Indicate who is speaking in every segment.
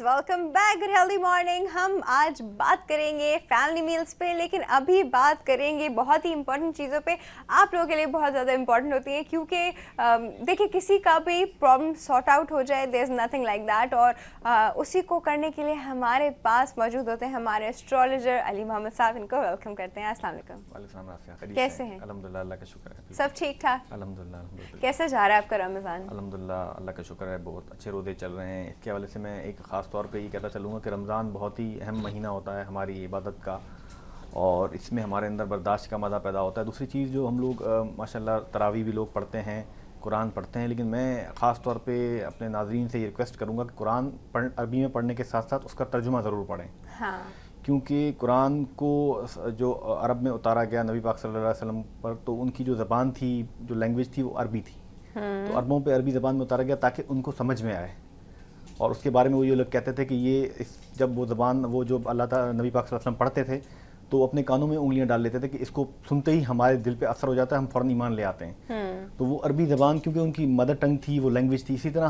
Speaker 1: Welcome back good healthy morning. हम आज बात करेंगे फैमिली मील्स पे, लेकिन अभी बात करेंगे बहुत ही इंपॉर्टेंट चीज़ों पे। आप लोगों के लिए बहुत ज़्यादा इंपॉर्टेंट होती हैं क्योंकि देखिए किसी का भी प्रॉब्लम सॉर्ट आउट हो जाए, there is nothing like that, और उसी को करने के लिए हमारे पास मौजूद होते हैं हमारे एस्ट्रोलॉजर अली मोहम्मद साहब। इनको वेलकम करते हैं। अस्सलाम वालेकुम। कैसे हैं?
Speaker 2: अल्हम्दुलिल्लाह, अल्लाह का शुक्र है।
Speaker 1: सब ठीक ठाक?
Speaker 2: अल्हम्दुलिल्लाह।
Speaker 1: कैसे जा रहा है आपका रमज़ान?
Speaker 2: अल्हम्दुलिल्लाह, अल्लाह का शुक्र है, बहुत अच्छे रोज़े चल रहे हैं। इसके हवाले से मैं एक ख़ास तौर पे ये कहता चलूँगा कि रमज़ान बहुत ही अहम महीना होता है हमारी इबादत का, और इसमें हमारे अंदर बर्दाश्त का मज़ा पैदा होता है। दूसरी चीज़ जो हम लोग माशाल्लाह तरावी भी लोग पढ़ते हैं, कुरान पढ़ते हैं, लेकिन मैं ख़ास तौर पे अपने नाज़रीन से ये रिक्वेस्ट करूँगा कि कुरान अरबी में पढ़ने के साथ साथ उसका तर्जुमा ज़रूर पढ़ें।
Speaker 1: हाँ,
Speaker 2: क्योंकि कुरान को जो अरब में उतारा गया नबी पाक सल्लल्लाहु अलैहि वसल्लम पर, तो उनकी जो ज़बान थी, जो लैंग्वेज थी, वो अरबी थी। तो अरबों पे अरबी ज़बान में उतारा गया ताकि उनको समझ में आए। और उसके बारे में वो ये लोग कहते थे कि ये जब वो ज़बान वो जो अल्लाह ताला नबी पाक सल्लल्लाहु अलैहि वसल्लम पढ़ते थे तो अपने कानों में उंगलियां डाल लेते थे कि इसको सुनते ही हमारे दिल पे असर हो जाता है, हम फ़ौरन ईमान ले आते हैं। तो वो अरबी ज़बान क्योंकि उनकी मदर टंग थी, वो लैंग्वेज थी। इसी तरह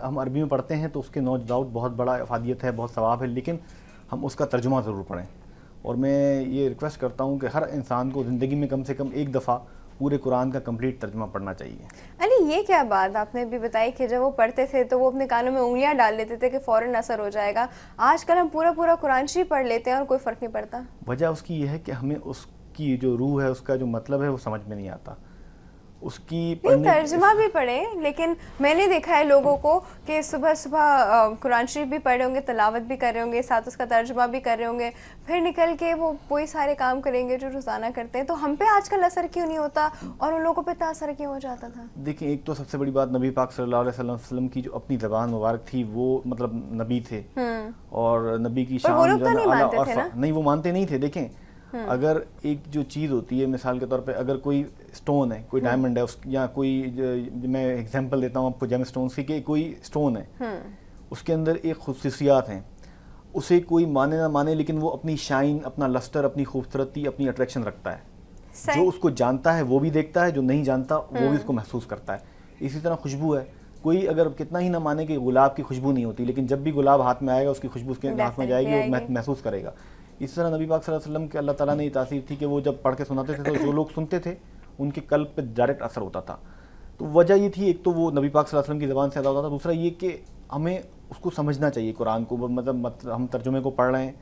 Speaker 2: हम अरबी में पढ़ते हैं तो उसके नो डाउट बहुत बड़ा अफादियत है, बहुत सवाब है, लेकिन हम उसका तर्जुमा ज़रूर पढ़ें। और मैं ये रिक्वेस्ट करता हूँ कि हर इंसान को ज़िंदगी में कम से कम एक दफ़ा पूरे कुरान का कंप्लीट तर्जुमा पढ़ना चाहिए।
Speaker 1: अली ये क्या बात आपने भी बताई कि जब वो पढ़ते थे तो वो अपने कानों में उंगलियां डाल लेते थे कि फ़ौरन असर हो जाएगा। आजकल हम पूरा कुरान शरीफ पढ़ लेते हैं और कोई फ़र्क नहीं पड़ता।
Speaker 2: वजह उसकी यह है कि हमें उसकी जो रूह है, उसका जो मतलब है, वो समझ में नहीं आता। उसकी
Speaker 1: तर्जुमा भी पढ़े, लेकिन मैंने देखा है लोगों को कि सुबह सुबह कुरान शरीफ भी पढ़े होंगे, तिलावत भी कर रहे होंगे, साथ उसका तर्जुमा भी कर रहे होंगे, फिर निकल के वो वही सारे काम करेंगे जो रोज़ाना करते हैं। तो हम पे आजकल असर क्यों नहीं होता और उन लोगों पे तो असर क्यों हो जाता था?
Speaker 2: देखिए, एक तो सबसे बड़ी बात, नबी पाक सल्लल्लाहु अलैहि वसल्लम की जो अपनी ज़बान मुबारक थी, वो मतलब नबी थे और नबी की शान नहीं, वो मानते नहीं थे। देखें, अगर एक जो चीज़ होती है, मिसाल के तौर पे अगर कोई स्टोन है, कोई डायमंड है, या कोई मैं एग्जांपल देता हूँ आपको जेम स्टोन्स की, कि कोई स्टोन है, उसके अंदर एक खुसूसियात हैं, उसे कोई माने ना माने, लेकिन वो अपनी शाइन, अपना लस्टर, अपनी खूबसूरती, अपनी अट्रैक्शन रखता है। जो उसको जानता है वो भी देखता है, जो नहीं जानता वो भी उसको महसूस करता है। इसी तरह खुशबू है, कोई अगर कितना ही ना माने कि गुलाब की खुशबू नहीं होती, लेकिन जब भी गुलाब हाथ में आएगा, उसकी खुशबू उसके हाथ में जाएगी, वो महसूस करेगा। इस तरह नबी पाक सल्लल्लाहु अलैहि वसल्लम के अल्लाह ताला ने ये तासीर थी कि वो जब पढ़ के सुनाते थे तो जो लोग सुनते थे उनके कल्ब पे डायरेक्ट असर होता था। तो वजह ये थी, एक तो वो नबी पाक सल्लल्लाहु अलैहि वसल्लम की ज़बान से अदा होता था, दूसरा ये कि हमें उसको समझना चाहिए कुरान को। मतलब हम तर्जुमे को पढ़ रहे हैं,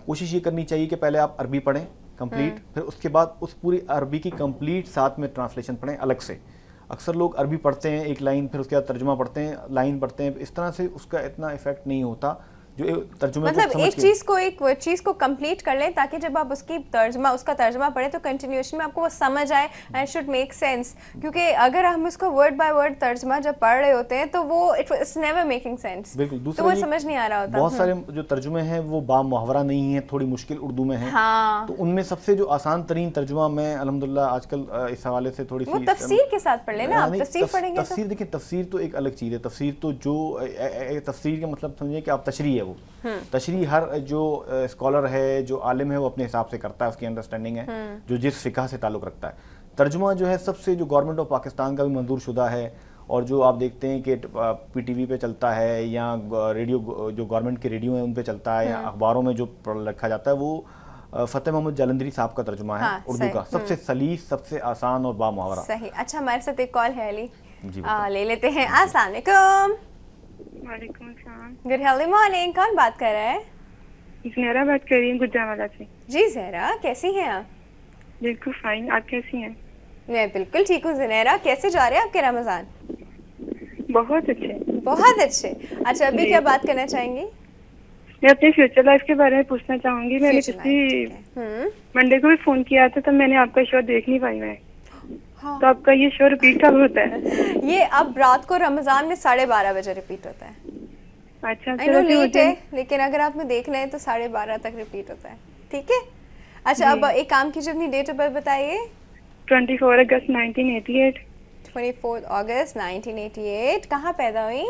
Speaker 2: कोशिश ये करनी चाहिए कि पहले आप अरबी पढ़ें कंप्लीट, फिर उसके बाद उस पूरी अरबी की कंप्लीट साथ में ट्रांसलेशन पढ़ें अलग से। अक्सर लोग अरबी पढ़ते हैं एक लाइन, फिर उसके बाद तर्जुमा पढ़ते हैं, लाइन पढ़ते हैं, इस तरह से उसका इतना इफेक्ट नहीं होता जो तर्जुमे
Speaker 1: मतलब एक चीज़ को कंप्लीट कर लें ताकि जब आप उसका तर्जुमा पढ़ें तो कंटिन्यूएशन में आपको वो समझ आए एंड शुड मेक सेंस। क्योंकि अगर हम उसको वर्ड बाय वर्ड तर्जुमा जब पढ़ रहे होते हैं तो वो इट्स नेवर मेकिंग सेंस, तो वो समझ नहीं आ रहा होता।
Speaker 2: बहुत सारे जो तर्जुमे हैं वो बामुहावरा नहीं है, थोड़ी मुश्किल उर्दू में है।
Speaker 1: हाँ।
Speaker 2: तो उनमें सबसे जो आसान तरीन तर्जुमा, मैं अल्हम्दुलिल्लाह आजकल इस हवाले से थोड़ी सी
Speaker 1: तफसीर के साथ पढ़ लेना। आप तफसीर पढ़ेंगे,
Speaker 2: तफसीर देखिए, तफसीर तो एक अलग चीज़ है। तफसीर तो जो तफसीर का मतलब समझिए कि आप तशरीह है, वो तशरीह हर जो स्कॉलर है, जो आलिम है, वो अपने हिसाब से करता है, उसकी अंडरस्टैंडिंग है जो जिस फ़िक़ह से ताल्लुक़ रखता है। तर्जुमा जो है सबसे जो गवर्नमेंट ऑफ पाकिस्तान का भी मंजूर शुदा है, और जो आप देखते हैं कि PTV पे चलता है, या रेडियो जो गवर्नमेंट के रेडियो हैं उन पे चलता है, या अखबारों में जो रखा जाता है, वो फ़तेह मोहम्मद जालंधरी साहब का तर्जुमा है उर्दू का, सबसे सलीस, सबसे आसान और बामुहावरा।
Speaker 1: सही। अच्छा, हमारे साथ एक कॉल है अली,
Speaker 2: जी
Speaker 1: ले लेते हैं। अस्सलाम वालेकुम।
Speaker 3: वालेकुम अस्सलाम।
Speaker 1: Good healthy morning. कौन बात कर रहा है?
Speaker 3: ज़हरा बात कर रही हूँ गुजरावाला से।
Speaker 1: जी ज़हरा, कैसी हैं आप?
Speaker 3: बिल्कुल फाइन, आप कैसी हैं?
Speaker 1: मैं बिल्कुल ठीक हूँ ज़हरा। कैसे जा रहे हैं आपके रमज़ान?
Speaker 3: बहुत अच्छे।
Speaker 1: बहुत अच्छे। अच्छा, अभी क्या बात करना चाहेंगी?
Speaker 3: मैं अपने फ्यूचर लाइफ के बारे में पूछना चाहूँगी। मैंने पिछली मंडे को भी फ़ोन किया था, तब मैंने आपका शो देख नहीं पाई मैं। हाँ। तो आपका ये शो रिपीट कब होता है?
Speaker 1: ये अब रात को रमज़ान में 12:30 बजे रिपीट होता है।
Speaker 3: अच्छा,
Speaker 1: चलो लेट है, लेकिन अगर आपने देखना है तो 12:30 तक रिपीट होता है। ठीक है। अच्छा, अब एक काम कीजिए, अपनी डेट ऑफ बर्थ बताइए।
Speaker 3: 24 अगस्त 1988।
Speaker 1: 24 अगस्त 1988। कहाँ पैदा हुई?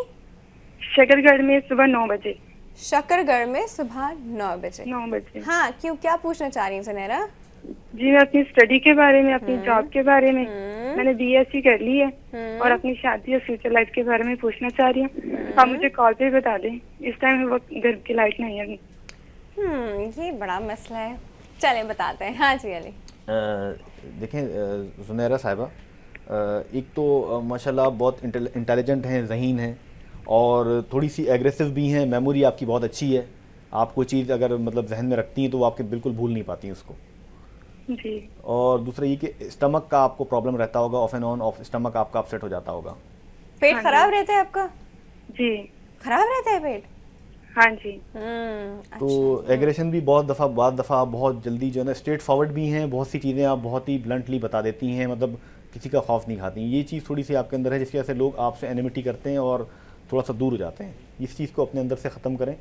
Speaker 3: शकरगढ़ में सुबह 9 बजे।
Speaker 1: शकरगढ़ में सुबह 9 बजे।
Speaker 3: 9 बजे।
Speaker 1: हाँ, क्यों, क्या पूछना चाह रही हैं ज़हरा?
Speaker 3: जी, मैं अपनी स्टडी के बारे में, अपनी जॉब के बारे में, میں نے BSc کر لی ہے اور اپنی شادی اور فیوچر لائف کے بارے میں پوچھنا چاہ رہی ہوں. آپ مجھے کال پہ بتا دیں, اس ٹائم وقت گھر کی لائٹ نہیں ہے.
Speaker 1: یہ بڑا مسئلہ ہے, چلیں بتاتے ہیں. ہاں جی علی.
Speaker 2: دیکھیں زنیرہ صاحبہ, ایک تو ماشاءاللہ بہت انٹیلیجنٹ ہیں, ذہین ہیں, اور تھوڑی سی ایگریسو بھی ہیں. میموری آپ کی بہت اچھی ہے, آپ کوئی چیز اگر مطلب ذہن میں رکھتی ہیں تو وہ آپ کے بالکل بھول نہیں پاتی ہیں اس کو.
Speaker 3: جی. اور
Speaker 2: دوسرا یہ کہ اسٹمک کا آپ کو پرابلم رہتا ہوگا, آف اینڈ آن اسٹمک آپ کا اپسیٹ ہو جاتا ہوگا.
Speaker 1: پیٹ خراب رہتا ہے آپ کا؟
Speaker 3: جی
Speaker 1: خراب رہتا ہے پیٹ.
Speaker 3: ہاں جی.
Speaker 2: تو ایگریشن بھی بعض دفعہ بہت جلدی جو ہے نا اسٹریٹ فارورڈ بھی ہیں, بہت سی چیزیں آپ بہت ہی بلنٹلی بتا دیتی ہیں, مطلب کسی کا خوف نہیں کھاتی. یہ چیز تھوڑی سی آپ کے اندر ہے جس کی وجہ سے لوگ آپ سے اینیمیٹی کرتے ہیں اور تھوڑا سا دور ہو جاتے ہیں. اس چیز کو اپنے اندر سے ختم کریں.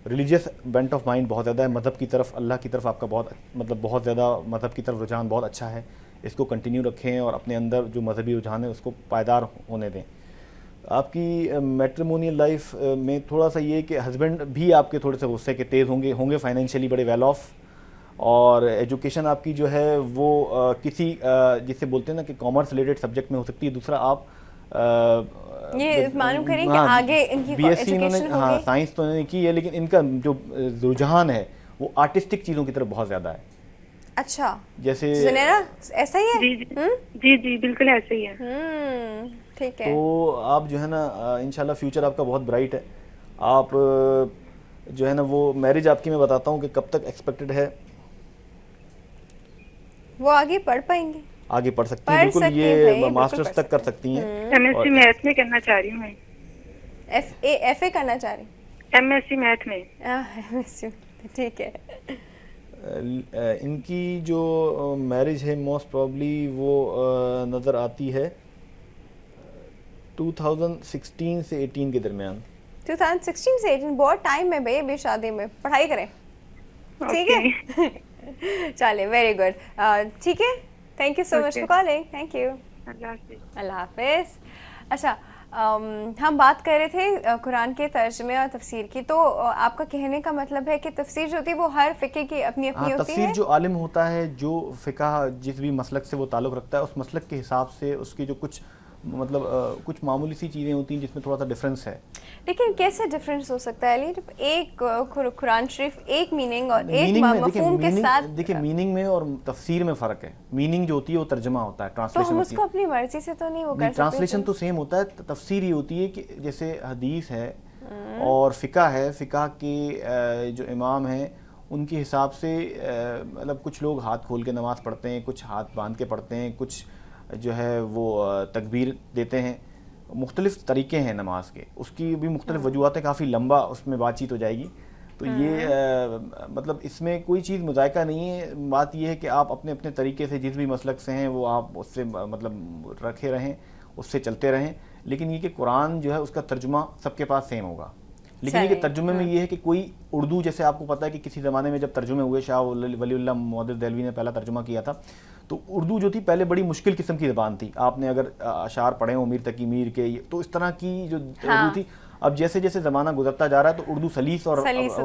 Speaker 2: ریلیجیس بینٹ آف مائنڈ بہت زیادہ ہے, مذہب کی طرف, اللہ کی طرف آپ کا بہت زیادہ مذہب کی طرف رجحان بہت اچھا ہے. اس کو کنٹینیو رکھیں اور اپنے اندر جو مذہبی رجحان ہے اس کو پائیدار ہونے دیں. آپ کی میٹریمونیل لائف میں تھوڑا سا یہ کہ ہسبینڈ بھی آپ کے تھوڑے سے غصے کے تیز ہوں گے فائنینشلی بڑے ویل آف, اور ایجوکیشن آپ کی جو ہے وہ کسی جسے بولتے ہیں نا کہ کامرس ریلیٹڈ سبجیکٹ میں ہو سکتی ہے. دوسرا آپ
Speaker 1: یہ معلوم کریں کہ آگے ان کی
Speaker 2: BSc انہوں نے, ہاں سائنس تو انہوں نے کی ہے, لیکن ان کا جو رجحان ہے وہ آرٹسٹک چیزوں کی طرف بہت زیادہ ہے.
Speaker 1: اچھا
Speaker 2: جیسے
Speaker 1: زنیرہ ایسا ہی ہے؟
Speaker 3: جی جی بالکل ایسا ہی ہے.
Speaker 1: ٹھیک ہے.
Speaker 2: تو آپ جو ہے نا انشاءاللہ فیوچر آپ کا بہت برائٹ ہے. آپ جو ہے نا وہ میرج آپ کی میں بتاتا ہوں کہ کب تک ایکسپیکٹڈ ہے.
Speaker 1: وہ آگے پڑھ پائیں گے,
Speaker 2: آگے پڑھ سکتی ہیں بالکل, یہ ماسٹرز تک کر سکتی ہیں.
Speaker 3: MSc میتھ میں کرنا چاہ رہی ہوں میں.
Speaker 1: FA کرنا چاہ رہی ہیں؟
Speaker 3: MSc میتھ میں.
Speaker 1: ٹھیک ہے.
Speaker 2: ان کی جو میرج ہے موسٹ پرابلی وہ نظر آتی ہے 2016 سے 18 کے درمیان.
Speaker 1: 2016 سے 18 بہت ٹائم ہے بھائی ابھی شادی میں, پڑھائی کریں. ٹھیک ہے, چلے ویری گڈ. ٹھیک ہے, thank you so much for calling. Thank you. اللہ حافظ. اچھا ہم بات کر رہے تھے قرآن کے ترجمے اور تفسیر کی, تو آپ کا کہنے کا مطلب ہے کہ تفسیر جو ہوتی ہے وہ ہر فقہ کی اپنی اپنی ہوتی ہے.
Speaker 2: تفسیر جو عالم ہوتا ہے, جو فقہ جس بھی مسلک سے وہ تعلق رکھتا ہے, اس مسلک کے حساب سے اس کی جو کچھ مطلب کچھ معمولی سی چیزیں ہوتی ہیں جس میں تھوڑا سا ڈفرینس ہے.
Speaker 1: لیکن کیسے ڈفرینس ہو سکتا ہے علی؟ ایک قرآن شریف ایک میننگ اور ایک مفہوم کے ساتھ.
Speaker 2: دیکھیں میننگ میں اور تفسیر میں فرق ہے. میننگ جو ہوتی ہے وہ ترجمہ ہوتا ہے, ٹرانسلیشن.
Speaker 1: تو ہم اس کو اپنی مرضی سے تو نہیں وہ کر سکتے.
Speaker 2: ٹرانسلیشن تو سیم ہوتا ہے. تفسیر یہ ہوتی ہے کہ جیسے حدیث ہے اور فقہ ہے, فقہ کے جو امام ہیں ان کے حساب سے مطلب کچھ لوگ ہاتھ کھول کے نماز پڑھتے ہیں, کچھ ہاتھ باندھ کے پڑھتے ہیں, کچھ جو ہے وہ تکبیر دیتے ہیں. مختلف طریقے ہیں نماز کے, اس کی بھی مختلف وجوہات ہیں, کافی لمبا اس میں بات چیت ہو جائے گی. تو یہ مطلب اس میں کوئی چیز مذائقہ نہیں ہے. بات یہ ہے کہ آپ اپنے اپنے طریقے سے جس بھی مسلک سے ہیں وہ آپ اس سے مطلب رکھے رہیں, اس سے چلتے رہیں. لیکن یہ کہ قرآن جو ہے اس کا ترجمہ سب کے پاس سیم ہوگا. لیکن یہ کہ ترجمے میں یہ ہے کہ کوئی اردو, جیسے آپ کو پتہ ہے کہ کسی زمانے میں جب ترجمے ہوئے, شاہ ولی اللہ محدث دہلوی نے پہلا ترجمہ کیا تھا, تو اردو جو تھی پہلے بڑی مشکل قسم کی زبان تھی. آپ نے اگر اشعار پڑھے ہوں میر تقی میر کے, تو اس طرح کی جو اردو تھی. اب جیسے جیسے زمانہ گزرتا جا رہا ہے تو اردو سلیس اور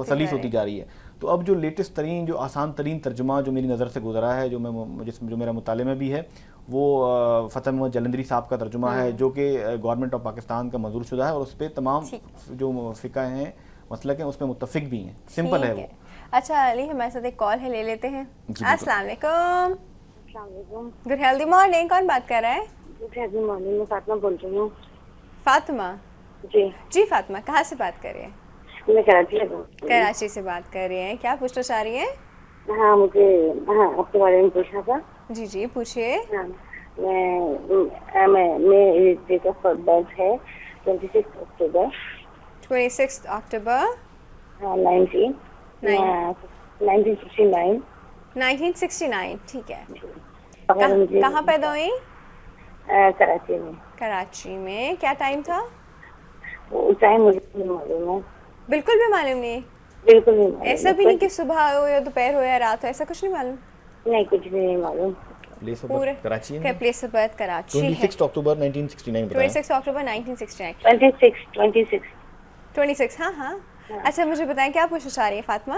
Speaker 2: سلیس ہوتی جا رہی ہے. تو اب جو لیٹسٹ ترین, جو آسان ترین ترجمہ جو میری نظر سے گزرا ہے, جو میرا مطالعے میں بھی ہے, وہ فتح محمد جلندری صاحب کا ترجمہ ہے, جو کہ گورنمنٹ آف پاکستان کا منظور شدہ ہے, اور اس پہ تمام جو فقہ ہیں مسلک ہیں اس پہ متفق بھی ہیں. سمپل ہے وہ.
Speaker 1: اچھا علی ہمارے ساتھ ایک کال ہے, لے لیتے ہیں. السلام علیکم. Good healthy morning. کون بات کر رہا ہے؟
Speaker 4: گڈ ہیلدی مارننگ, میں فاطمہ بول رہی ہوں.
Speaker 1: فاطمہ جی فاطمہ کہاں سے بات کر رہی ہیں؟
Speaker 4: میں
Speaker 1: کراچی سے بات کر رہی ہیں. کیا پوچھنا چاہ رہی ہیں؟
Speaker 4: ہاں مجھے آپ کے بارے میں پوچھنا تھا.
Speaker 1: جی جی پوچھیے.
Speaker 4: میں ڈیٹ آف برتھ ہے 26 اکتوبر.
Speaker 1: 26 اکتوبر 1969. ٹھیک ہے. کہاں پیدا ہوئی؟
Speaker 4: کراچی میں.
Speaker 1: کراچی میں. کیا ٹائم تھا؟
Speaker 4: ٹائم مجھے نہیں معلوم ہے.
Speaker 1: بالکل بھی معلوم نہیں؟
Speaker 4: بالکل نہیں معلوم.
Speaker 1: ایسا بھی نہیں کہ صبح ہو یا دوپہر ہو یا رات ہو, ایسا کچھ نہیں معلوم؟
Speaker 4: نہیں کچھ بھی نہیں معلوم.
Speaker 1: پورے پلیس آف برتھ کراچی ہے.
Speaker 2: 26 اکتوبر 1969.
Speaker 1: 26 اکتوبر 1969. 26. ہاں ہاں. اچھا مجھے بتائیں کیا پوچھنا چاہ رہی ہیں فاطمہ؟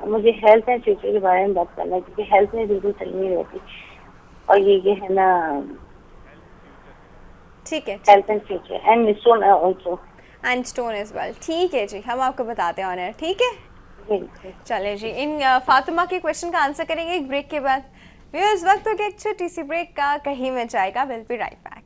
Speaker 4: مجھے ہیلتھ اینڈ فیوچر کے بارے میں بات کرنا ہے, کیونکہ ہیلتھ میں بالکل صحیح نہیں رہتی. اور یہ ہے نا
Speaker 1: ٹھیक ہے,
Speaker 4: health and future and stone also.
Speaker 1: And stone as well. ٹھیک ہے جی, ہم آپ کو بتاتے ہیں آن ایئر. ٹھیک ہے چلے جی. ان فاطمہ کے کویشچن کا آنسر کریں گے ایک بریک کے بعد. ویورز وقت ہو گیا ایک چھوٹی سی بریک کا, کہیں میں جائے گا. We'll be right back.